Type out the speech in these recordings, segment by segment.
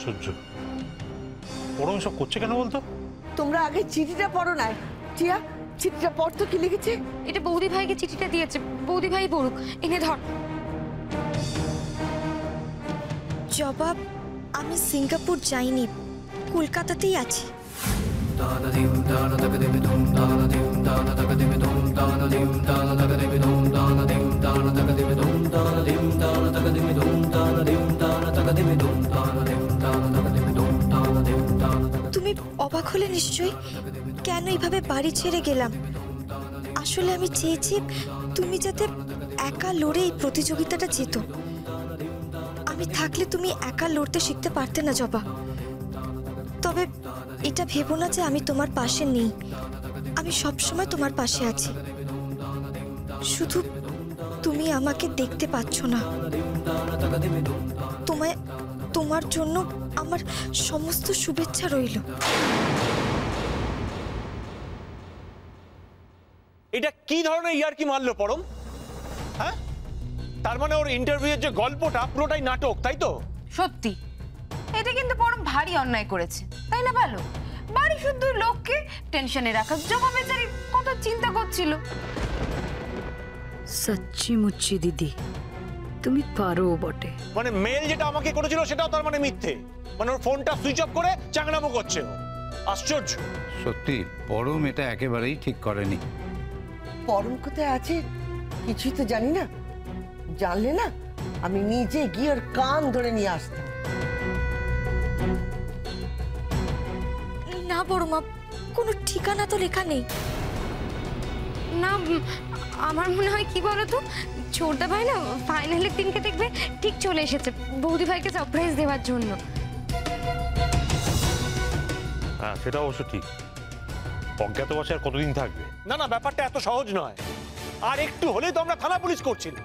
আশ্চর্য, পরম সব করছে কেন বলতো? তোমরা আগে চিঠিটা পড়ো না। টিয়া, চিঠিটা পড়তো, কি লিখেছে? এটা বৌদি ভাইকে চিঠিটা দিয়েছে, বৌদি ভাই পড়ুক। এনে ধর। জবাব, আমি সিঙ্গাপুর যাইনি, কলকাতাতেই আছি। তুমি অবাক হলে নিশ্চয়ই, কেন এইভাবে বাড়ি ছেড়ে গেলাম। আসলে আমি চেয়েছি তুমি যাতে একা লড়ে এই প্রতিযোগিতাটা জেতো। আমি থাকলে তুমি একা লড়তে শিখতে পারতে না জবা। তবে এটা ভেবো না যে আমি তোমার পাশে নেই, আমি সবসময় তোমার পাশে আছি। শুধু তুমি আমাকে দেখতে পাচ্ছ না। তোমার জন্য আমার সমস্ত শুভেচ্ছা রইল। এটা কি ধরনের ইয়ার্কি মারলো পরম? হ্যাঁ, তার মানে ওর ইন্টারভিউয়ের যে গল্পটা পুরোটাই নাটক, তাই তো? সত্যি এটা কিন্তু পরম ভারী অন্যায় করেছে, তাই না? ভালো বাড়ি শুদ্ধ লোককে টেনশনে রাখা। জমা বেচারি কত চিন্তা করছিল। সচ্চি মুচ্চি দিদি, তুমি পারো বটে। মানে মেল যেটা আমাকে করেছিল সেটাও তার মানে মিথ্যে? মানে ওর ফোনটা সুইচ অফ করে চাংড়ামো করছে ও? আশ্চর্য। সত্যি পরম এটা একেবারেই ঠিক করেনি। পরম কোথায় আছে কিছুই তো জানি না। জানলে না আমি নিজে গিয়ে ওর কান ধরে নিয়ে আসতাম। না বড় মা, কোনো ঠিকানা তো লেখা নেই। না, আমার মনে হয় কি বলতো, ছোটদা ভাই না ফাইনালের দিনকে দেখবে ঠিক চলে এসেছে বৌদি ভাইকে সারপ্রাইজ দেওয়ার জন্য। হ্যাঁ, সেটা অবশ্য ঠিক। অজ্ঞাতবাসে আর কতদিন থাকবে? না না, ব্যাপারটা এত সহজ নয়। আর একটু হলেই তো আমরা থানা পুলিশ করছিলাম।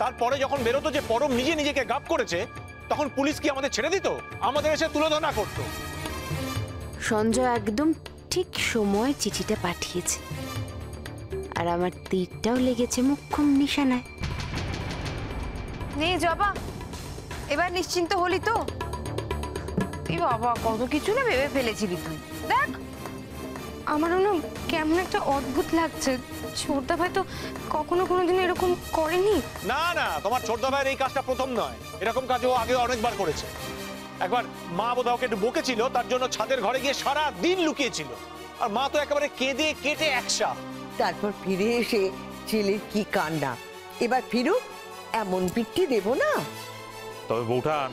তারপরে যখন বেরোতো যে পরম নিজে নিজেকে গাপ করেছে, তখন পুলিশ কি আমাদের ছেড়ে দিত? আমাদের এসে তুলোধনা করতো। সঞ্জয় একদম ঠিক সময় চিঠিটা পাঠিয়েছে, আর আমার তীরটাও লেগেছে মুখ্যম নিশানায়। নেই জবা, এবার নিশ্চিন্ত হলি তো? এই বাবা, কত কিছু না ভেবে ফেলেছিলি তুই। দেখ, আমারও না কেমন একটা অদ্ভুত লাগছে। ছোটদা ভাই তো কখনো কোনোদিন এরকম করেনি। না না, তোমার ছোটদা ভাইয়ের এই কাজটা প্রথম নয়। এরকম কাজ ও আগে অনেকবার করেছে। একবার মা বোধহয় ওকে একটু বকেছিল, তার জন্য ছাদের ঘরে গিয়ে সারা দিন লুকিয়েছিল। আর মা তো একেবারে কেঁদে কেটে একসা। তারপর ফিরে এসে ছেলের কি কান্না। এবার ফিরুক, এমন পিঠটি দেব না। তবে বৌঠান,